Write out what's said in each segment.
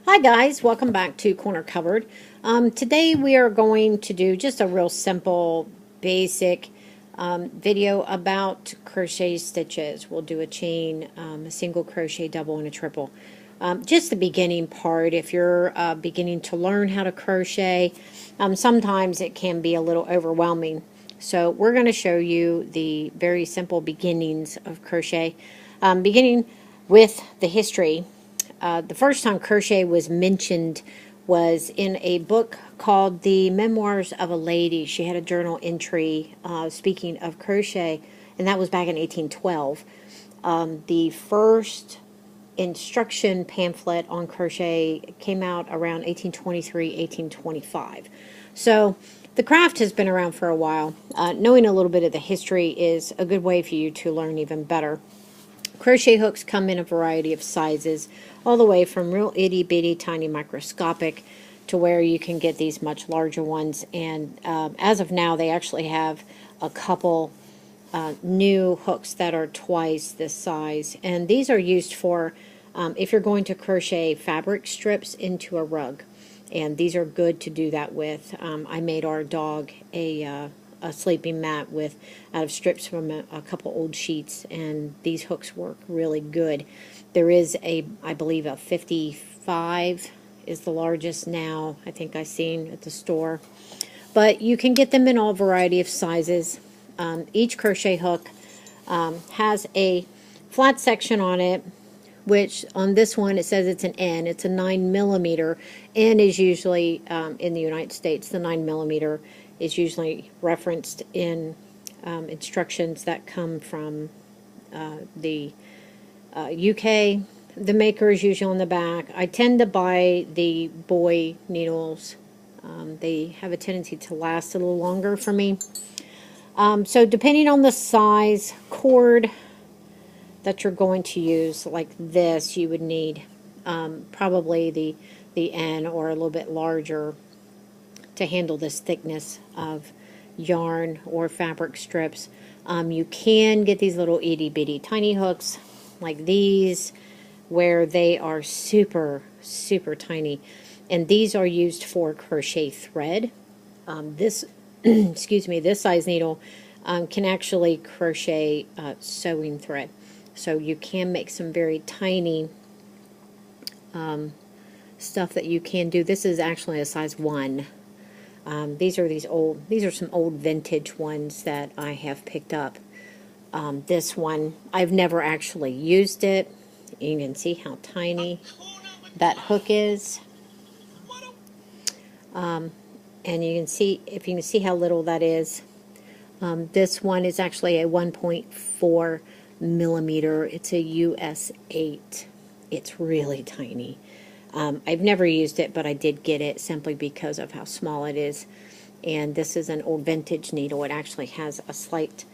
Hi guys, welcome back to Corner Cupboard. Today we are going to do just a real simple, basic video about crochet stitches. We'll do a chain, a single crochet, double, and a triple. Just the beginning part. If you're beginning to learn how to crochet, sometimes it can be a little overwhelming. So we're going to show you the very simple beginnings of crochet, beginning with the history. The first time crochet was mentioned was in a book called The Memoirs of a Lady. She had a journal entry speaking of crochet, and that was back in 1812. The first instruction pamphlet on crochet came out around 1823, 1825. So the craft has been around for a while. Knowing a little bit of the history is a good way for you to learn even better. Crochet hooks come in a variety of sizes, all the way from real itty bitty tiny microscopic to where you can get these much larger ones. And as of now, they actually have a couple new hooks that are twice this size. And these are used for if you're going to crochet fabric strips into a rug. And these are good to do that with. I made our dog a sleeping mat with out of strips from a couple old sheets, and these hooks work really good. There is I believe a 55 is the largest now, I think I've seen at the store, but you can get them in all variety of sizes. Each crochet hook has a flat section on it, which on this one it says it's an N. It's a 9mm. N is usually in the United States, the 9mm is usually referenced in instructions that come from the UK. The maker is usually on the back. I tend to buy the boy needles. They have a tendency to last a little longer for me. So depending on the size cord that you're going to use, like this, you would need probably the N or a little bit larger to handle this thickness of yarn or fabric strips. You can get these little itty bitty tiny hooks like these where they are super tiny, and these are used for crochet thread. This excuse me, this size needle can actually crochet sewing thread, so you can make some very tiny stuff that you can do. This is actually a size 1. These are some old vintage ones that I have picked up. This one, I've never actually used it. You can see how tiny that hook is. And you can see, if you can see how little that is. This one is actually a 1.4mm. It's a US 8. It's really tiny. I've never used it, but I did get it simply because of how small it is. And this is an old vintage needle. It actually has a slight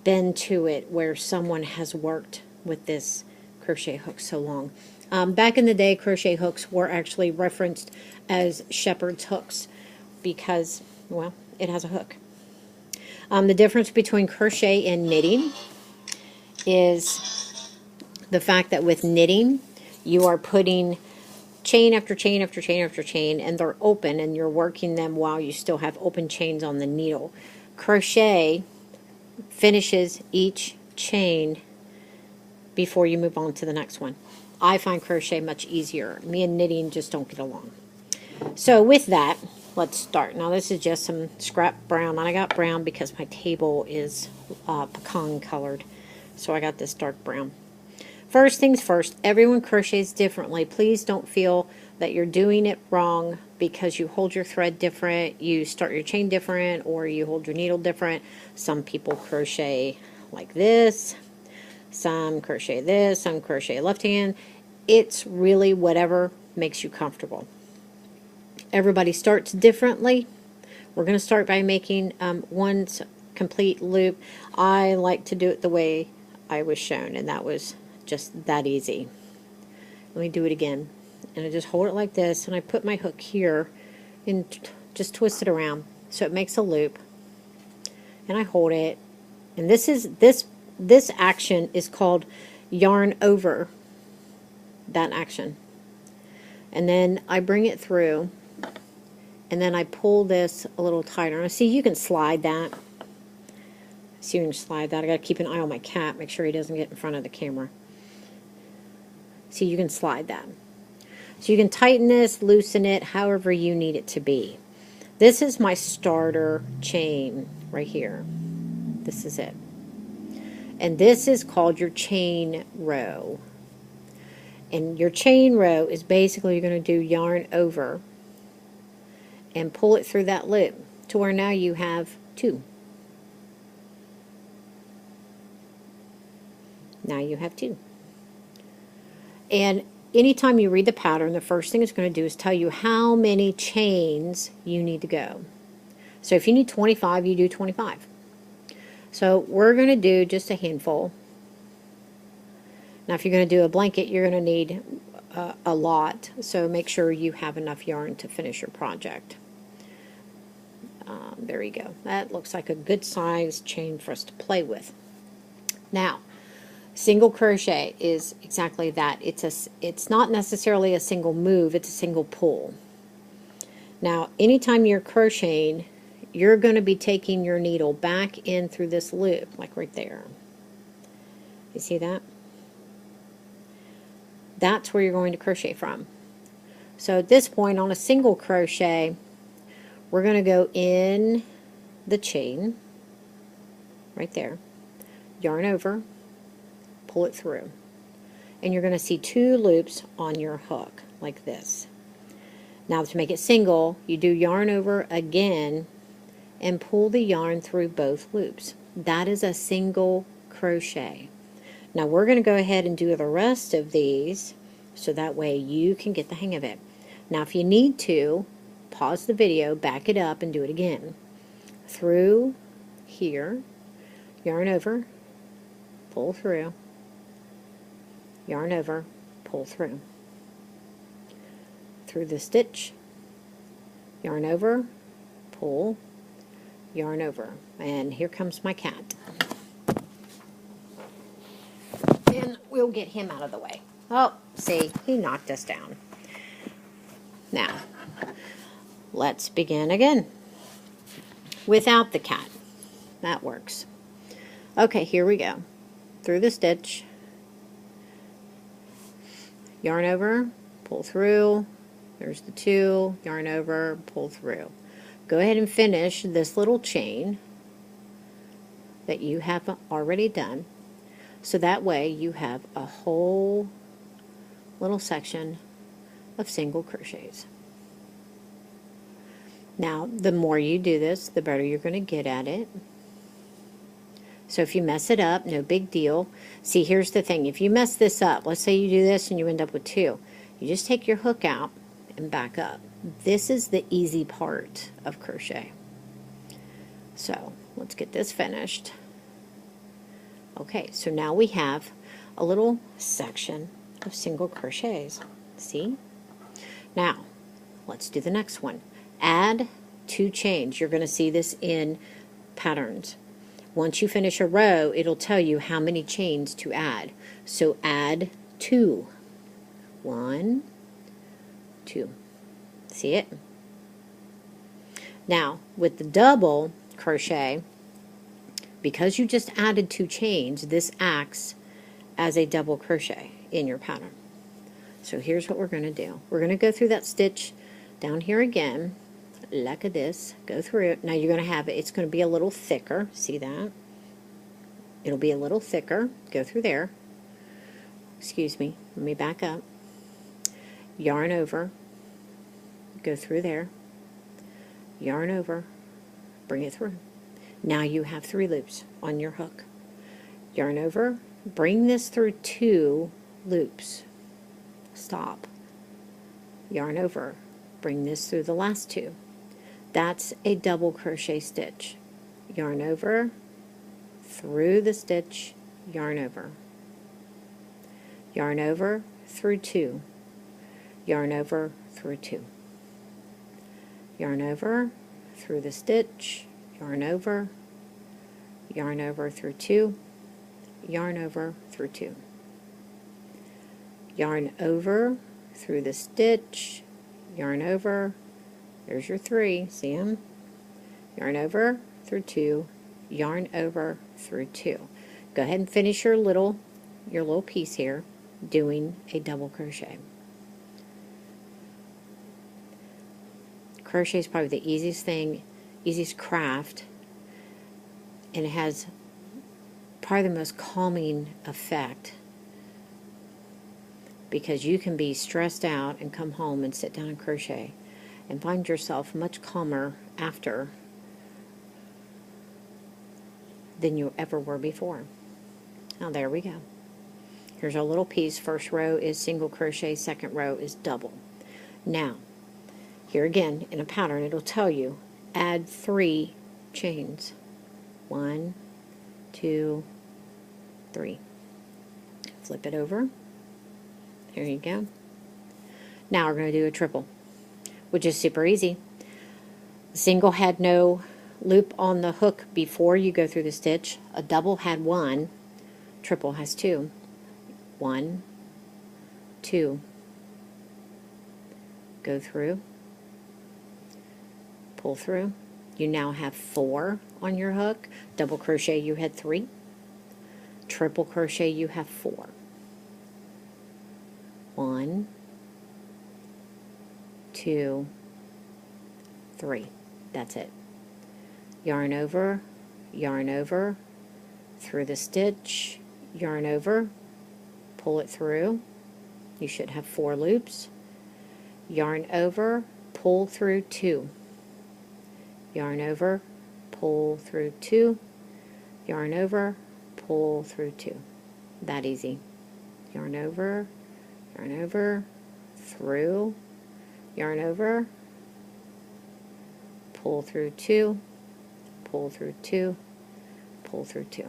bend to it where someone has worked with this crochet hook so long. Back in the day, crochet hooks were actually referenced as shepherd's hooks because, well, it has a hook. The difference between crochet and knitting is the fact that with knitting, you are putting chain after chain after chain after chain, and they're open, and you're working them while you still have open chains on the needle. Crochet finishes each chain before you move on to the next one. I find crochet much easier. Me and knitting just don't get along. So with that, let's start. Now this is just some scrap brown, and I got brown because my table is pecan colored, so I got this dark brown. First things first, everyone crochets differently. Please don't feel that you're doing it wrong because you hold your thread different, you start your chain different, or you hold your needle different. Some people crochet like this, some crochet this, some crochet left hand. It's really whatever makes you comfortable. Everybody starts differently. We're going to start by making one complete loop. I like to do it the way I was shown, and that was just that easy. Let me do it again. And I just hold it like this, and I put my hook here and just twist it around so it makes a loop. And I hold it. And this action is called yarn over that action. And then I bring it through, and then I pull this a little tighter. Now, see, you can slide that. See, you can slide that. I got to keep an eye on my cat, make sure he doesn't get in front of the camera. See, you can slide that. So you can tighten this, loosen it, however you need it to be. This is my starter chain right here. This is it. And this is called your chain row. And your chain row is basically you're going to do yarn over and pull it through that loop to where now you have 2. Now you have 2. And anytime you read the pattern, the first thing it's going to do is tell you how many chains you need to go. So if you need 25, you do 25. So we're going to do just a handful. Now if you're going to do a blanket, you're going to need a lot. So make sure you have enough yarn to finish your project. There you go. That looks like a good size chain for us to play with. Now, single crochet is exactly that. It's not necessarily a single move, it's a single pull. Now, anytime you're crocheting, you're going to be taking your needle back in through this loop, like right there. You see that? That's where you're going to crochet from. So at this point on a single crochet, we're going to go in the chain, right there, yarn over, pull it through, and you're going to see 2 loops on your hook like this. Now to make it single, you do yarn over again and pull the yarn through both loops. That is a single crochet. Now we're going to go ahead and do the rest of these so that way you can get the hang of it. Now if you need to, pause the video, back it up, and do it again. Through here, yarn over, pull through, yarn over, pull through. Through the stitch, yarn over, pull, yarn over. And here comes my cat. And we'll get him out of the way. Oh, see, he knocked us down. Now, let's begin again without the cat. That works. Okay, here we go. Through the stitch, yarn over, pull through, there's the 2, yarn over, pull through. Go ahead and finish this little chain that you have already done, so that way you have a whole little section of single crochets. Now, the more you do this, the better you're going to get at it. So if you mess it up, no big deal. See, here's the thing. If you mess this up, let's say you do this and you end up with 2. You just take your hook out and back up. This is the easy part of crochet. So let's get this finished. Okay, so now we have a little section of single crochets. See? Now, let's do the next one. Add 2 chains. You're going to see this in patterns. Once you finish a row, it'll tell you how many chains to add. So add 2. 1, 2. See it? Now, with the double crochet, because you just added 2 chains, this acts as a double crochet in your pattern. So here's what we're going to do. We're going to go through that stitch down here again, like this, go through it. Now you're going to have it, it's going to be a little thicker, see that? It'll be a little thicker, go through there. Excuse me, let me back up. Yarn over, go through there, yarn over, bring it through. Now you have 3 loops on your hook. Yarn over, bring this through 2 loops. Stop. Yarn over, bring this through the last 2. That's a double crochet stitch. Yarn over, through the stitch, yarn over. Yarn over, through 2. Yarn over, through 2. Yarn over, through the stitch, yarn over through 2, yarn over through 2. Yarn over, through the stitch, yarn over, there's your 3, see them? Yarn over, through 2, yarn over, through 2. Go ahead and finish your little piece here, doing a double crochet. Crochet is probably the easiest craft, and it has probably the most calming effect, because you can be stressed out and come home and sit down and crochet and find yourself much calmer after than you ever were before. Now there we go. Here's our little piece. First row is single crochet, second row is double. Now, here again, in a pattern, it'll tell you, add 3 chains. 1, 2, 3. Flip it over. There you go. Now we're going to do a triple, which is super easy. The single had no loop on the hook before you go through the stitch. A double had 1. Triple has 2. 1, 2. Go through. Pull through. You now have 4 on your hook. Double crochet, you had 3. Triple crochet, you have 4. 1, 2, 3. That's it. Yarn over, through the stitch, yarn over, pull it through. You should have 4 loops. Yarn over, pull through 2. Yarn over, pull through 2. Yarn over, pull through 2. That easy. Yarn over, through, yarn over, pull through 2, pull through 2, pull through 2.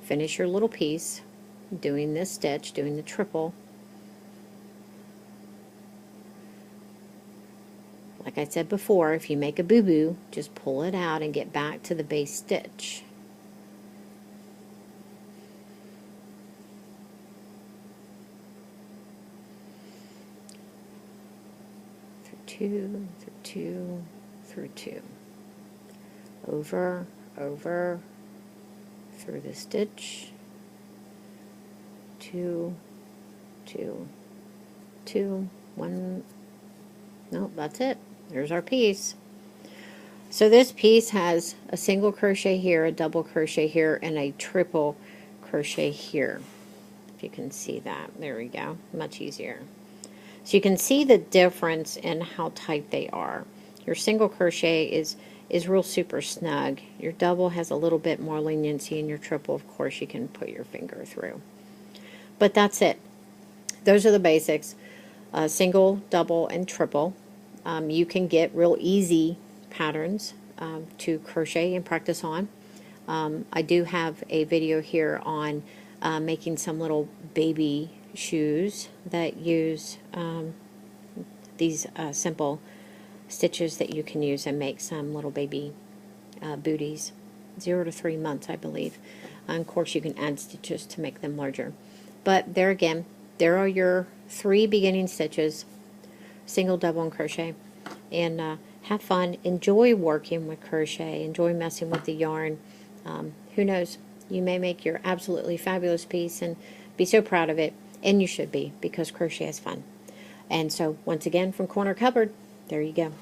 Finish your little piece doing this stitch, doing the triple. Like I said before, if you make a boo-boo, just pull it out and get back to the base stitch. Through 2, through 2, through 2. Over, through the stitch. 2, 2, 2, 1. Nope, that's it. There's our piece. So this piece has a single crochet here, a double crochet here, and a triple crochet here. If you can see that. There we go. Much easier. So you can see the difference in how tight they are. Your single crochet is real super snug. Your double has a little bit more leniency, and your triple, of course, you can put your finger through. But that's it. Those are the basics. Single, double, and triple. You can get real easy patterns to crochet and practice on. I do have a video here on making some little baby shoes that use these simple stitches that you can use and make some little baby booties. 0 to 3 months, I believe. And of course, you can add stitches to make them larger. But there again, there are your 3 beginning stitches, single, double, and crochet. And have fun. Enjoy working with crochet. Enjoy messing with the yarn. Who knows? You may make your absolutely fabulous piece and be so proud of it. And you should be, because crochet is fun. And so, once again, from Corner Cupboard, there you go.